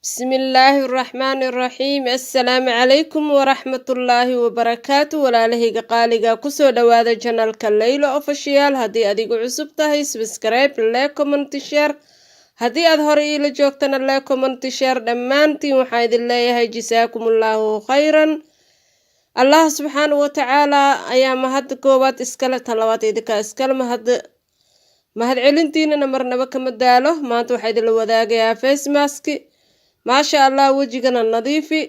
بسم الله الرحمن الرحيم السلام عليكم ورحمة الله وبركاته ولا لهيق قاليقا كسو دوادا جنالك الليلة أوفشيال هدي أديقو عصبتهي سبسكرايب لايكم انتشار هدي أظهري إلى جوكتنا لايكم انتشار دمانتي وحايد الله جزاكم الله خيرا الله سبحانه وتعالى أيام هاد كوبات اسكالة تلوات إذكا اسكالة مهد علنتين نمرنا بك مداله ما انتو حايد الوذاقة يا فيس ماسكي ما شاء الله وجهنا نظيفي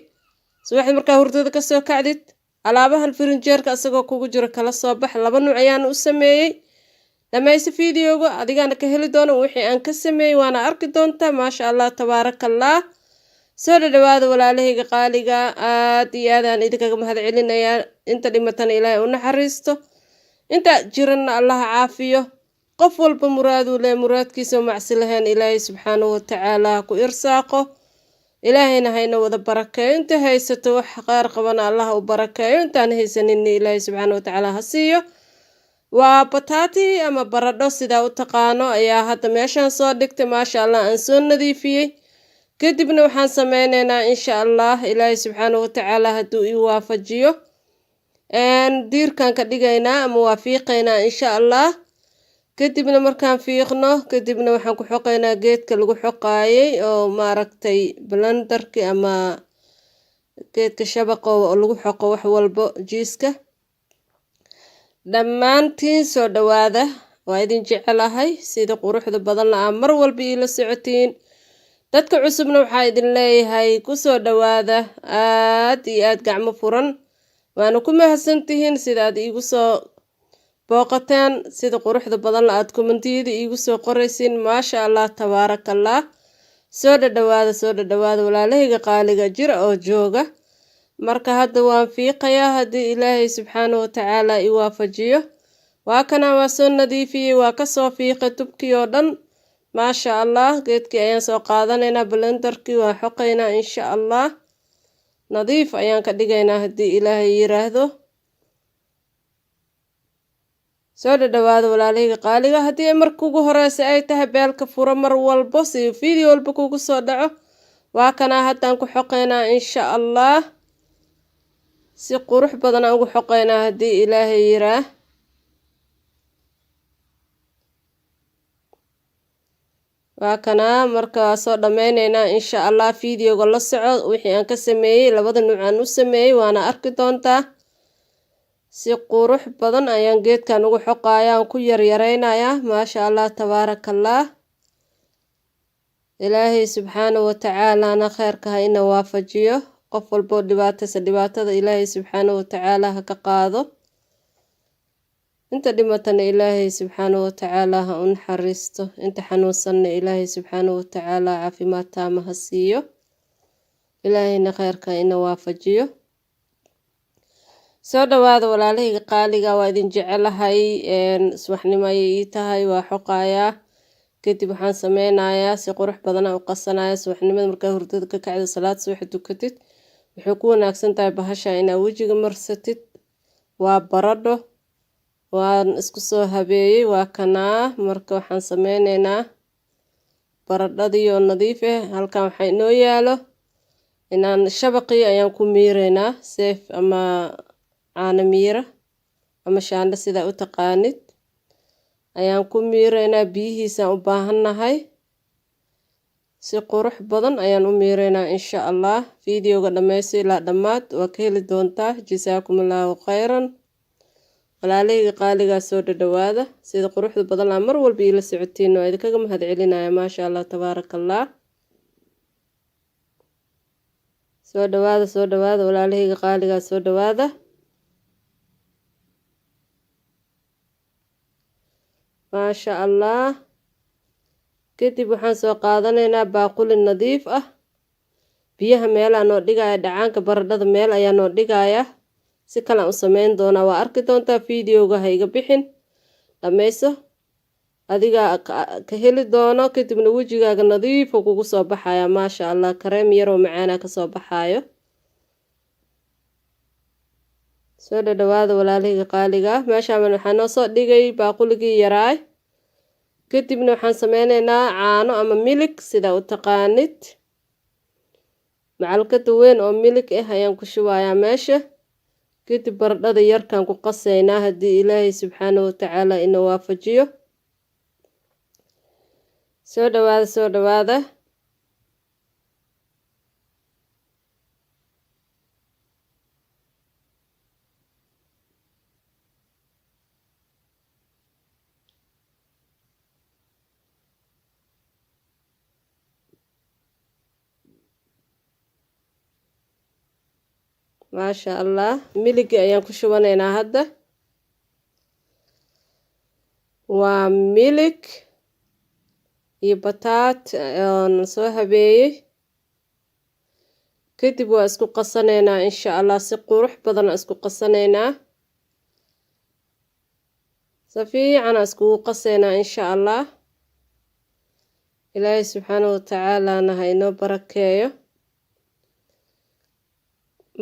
subax markaa hurdada ka soo kacdid alaabahan firinjeerka asagoo kugu jiro kala soo bax laba nuuc ayaan u sameeyay dhamaysa fiidiyowga adigana ka heli doono wixii aan ka sameeyay waana arki doontaa maasha allah tabaarakallah soo dhawaada walaalahayga qaaliga aad iyo aad aan idinkaga mahad celinayaa inta dhimatana ilaahay u naxariisto inta jirana allah caafiyo qof walba muraadu leh muraadkiisa macsi lahayn ilaahay subxaanahu wa tacaala ku irsaaqo ilaahayna hayna wada barakeeyo inta haysato wax qaar qabana allah u barakeeyo intaan haysanin ilaahay subxaanahu wa tacaala ha siiyo waa bataati ama baradho sidaa u taqaano ayaa hadda meeshaan soo dhigtay maasha allah aan soo nadiifiyey kadibna waxaan sameyneynaa insha allah ilaahay subxaanahu wa tacaala hadduu ii waafajiyo diirkaan ka dhigaynaa ama waa fiiqaynaa insha allah kadibna markaan fiiqno kadibna waxaan ku xoqaynaa geedka lagu xoqaayay oo maaragtay blenderki ama geedka shabaqa oo lagu xoqo wax walbo jiiska dhammaantiin soo dhawaada waa idin jecelahay sida quruxda badanna aa mar walba iila socotiin dadka cusubna waxaa idin leeyahay kusoo dhawaada aad iyo aad gacmo furan waana ku mahadsantihiin sida aad iigu soo booqateen sida quruxda badan la aad kommentiyada iigu soo qoraysiin maasha allah tabaarakallah soo dhawaada walaalahayga qaaliga jira oo jooga marka hadda waan fiiqayaa haddii ilaahay subxaanahu wa tacaala i waafajiyo waa kana waa soo nadiifiyey waa kasoo fiiqay tubkii oo dhan maasha allah geedkii ayaan soo qaadanaynaa blenderkii waan xoqaynaa insha allah nadiif ayaan ka dhigaynaa haddii ilaahay yiraahdo soo dhawaada walaalahayga qaaliga haddii marka ugu horeysa ay tahay beelka furo mar walbo si video walba kugu soo dhaco waa kana haddaan ku xoqaynaa insha allah si qurux badan aan ugu xoqaynaa haddii ilaahay yiraa waa kana marka soo dhameyneynaa insha allah videoga la soco wixii aan ka sameeyey labada nuuc aan u sameeyey waana arki doontaa si qurux badan ayaan geedkan ugu xoqayaa aan ku yaryareynayaa maasha allah tabaarakallah ilaahay subxaanahu wa tacaalaana kheyrka ha ina waafajiyo qof walboo dhibaatada ilaahay subxaanahu wa tacaala ha ka qaado inta dhimatana ilaahay subxaanahu wa tacaala ha u naxariisto inta xanuunsanna ilaahay subxaanahu wa tacaala caafimaad taama ha siiyo ilaahayna kheyrka ha ina waafajiyo soo dhawaada walaalahayga qaaliga waa idin jecelahay subaxnimo ayay ii tahay waa xoqayaa kadib waxaan sameynayaa si qurux badan aan u qasanaya subaxnimada markaa hurdada ka kacdo salaad subax dukatid waxay ku wanaagsan tahay bahasha inaad wejiga marsatid waa baradho waan isku soo habeeyey waa kanaa marka waxaan sameyneynaa baradhadii oo nadiif ah halkan waxaa inoo yaalo inaan shabaqii ayaan ku miireynaa seef ama caano miira ama shaandho sidaa u taqaanid ayaan ku miireynaa biyihiisaan u baahannahay si qurux badan ayaan u miireynaa insha allah videoga dhammaysto ilaa dhammaad waa ka heli doontaa jasaakumullahu khayran walaalahayga qaaligaa soo dhawaada sida quruxda badan laa mar walba iila socotiin waa idinkaga mahad celinaya maasha allah tabaarakallah soo dhawaada walaalahayga qaaligaa soo dhawaada maasha allah kadib waxaan soo qaadanaynaa baaquli nadiif ah biyaha meelaa noo dhigaya dhacaanka baradhada meel ayaa noo dhigaya si kalaan u sameyn doonaa waa arki doontaa videoga ha iga bixin dhammayso adigaa ka heli doono kadibna wejigaaga nadiifa kugu soo baxaya maasha allah kareem yaroo macaana kasoo baxaayo soo dhawaada walaalahayga qaaliga meeshaan waxaa noo soo dhigay baaquligii yaraay kadibna waxaan sameyneynaa caano ama milig sidaa u taqaanid macalkada weyn oo milig ah ayaan ku shubayaa meesha. kadib baradhada yarkaan ku qasaynaa haddii ilaahay subxaanahu watacaala ina waafajiyo. soo dhawaada maasha allah. miligi ayaan ku shubanaynaa hadda. waa milig iyo bataat oon soo habeeyey. kadib waa isku qasanaynaa insha allah, si qurux badan isku qasanaynaa. si fiican iskugu qasaynaa insha allah. ilaahay subxaanahu watacaalana ha inoo barakeeyo.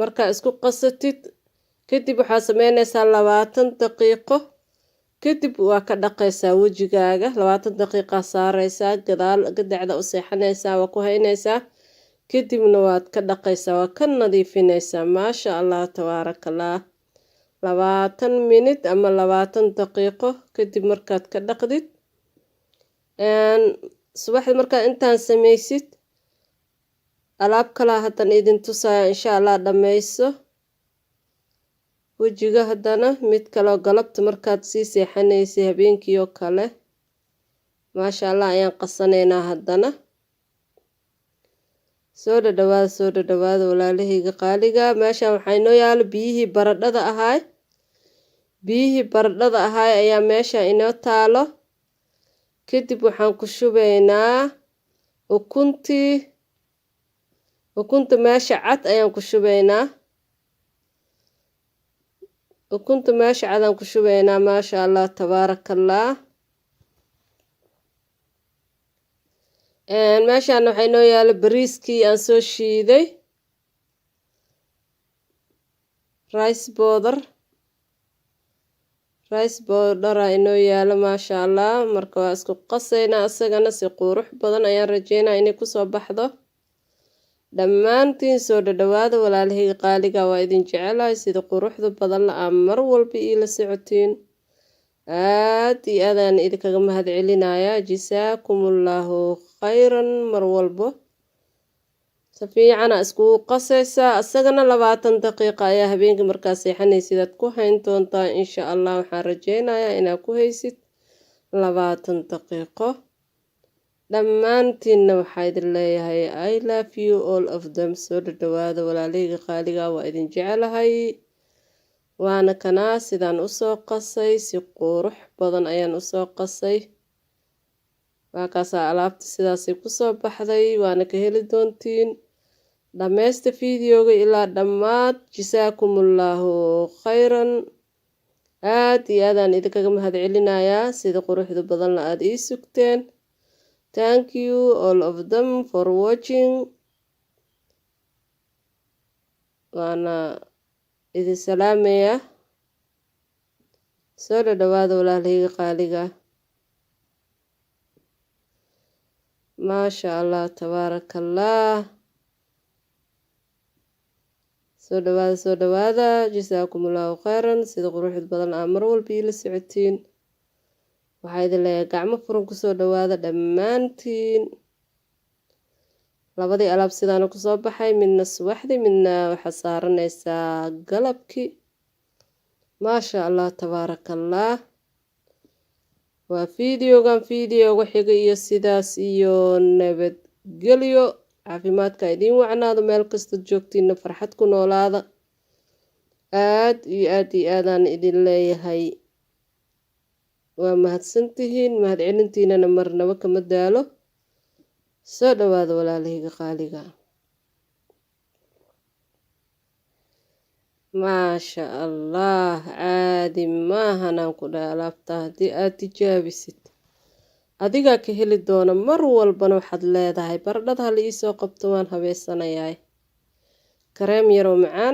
markaa isku qasatid kadib waxaa sameynaysaa 20 daqiiqo. kadib waa ka dhaqaysaa wejigaaga. 20 daqiiqaa saaraysaa, gadacda u seexanaysaa, waa ku haynaysaa. kadibna waad ka dhaqaysaa, waa ka nadiifinaysaa. maasha allah tabaarakallah. 20 minit ama 20 daqiiqo kadib markaad ka dhaqdid, subaxdii markaad intaan samaysid, alaab kale haddaan idin tusaya insha allah. dhammayso wejiga. haddana mid kaloo galabta markaad sii seexanaysay habeenkii oo kale. maasha allah ayaan qasanaynaa haddana. soo dhadhawaada walaalahayga qaaliga. meeshaan waxaa inoo yaalo biyihii baradhada ahaay ayaa meesha inoo taalo. kadib waxaan ku shubaynaa ukunta meesha cad ayaan ku shubaynaa. maasha allah tabaarakallah. meeshaan waxaa inoo yaalo bariiskii aan soo shiiday, rice powder inoo yaalo. maasha allah. marka waa isku qasaynaa isagana si qurux badan ayaan rajeynaa inay kusoo baxdo. dhammaantiin soo dhadhawaada walaalahayga qaaliga. waa idin jecelahay sida quruxda badan la mar walba iila socotiin. aad iyo aadaan idinkaga mahad celinayaa. jasaakumullahu khayran. mar walbo si fiicana iskugu qasaysaa. isagana 20 daqiiqa ayaa habeenkii markaa seexanaysid aad ku hayn doontaa insha allah. waxaan rajeynayaa inaad ku haysid 20 daqiiqo. dhammaantiinna waxaa idin leeyahay I love you all of them. soo dhadhawaada walaalahayga qaaliga. waa idin jecelahay. waana kanaa sidaan usoo qasay, si qurux badan ayaan usoo qasay. waa kaasaa alaabta sidaasay kusoo baxday. waana ka heli doontiin. dhammaysta fiideoga ilaa dhammaad. jasaakumullahu khayran. aad iyo aadaan idinkaga mahad celinayaa sida quruxda badan la aad ii sugteen. thank you all of them for watching. waana idin salaamaya. soo dhadhawaada walaalahayga qaaliga. maasha allah tabaarakallah. soo dhawaada jasaakumullahu khayran. sida quruxda badan aa mar walba iila socotiin. waxaa idin leeyahay gacmo furan kusoo dhawaada dhammaantiin. labadii alaab sidaana kusoo baxay, midna subaxdii midna waxaa saaranaysaa galabkii. maasha allah tabaarakallah. waa fiideogan fiideoga xiga iyo sidaas iyo nabadgelyo. caafimaadka idiin wacnaado. meel kasta joogtiina farxad ku noolaada. aad iyo aadaan idin leeyahay. waa mahadsantihiin. mahad celintiinana marnaba kama daalo. soo dhawaada walaalahayga qaaliga. maasha allah. caadi maahanaan ku dhahay alaabta. haddii aad tijaabisid adigaa ka heli doona. mar walbana waxaad leedahay baradhada hala iisoo qabto, waan habeysanayaa. kareem yaroo macaan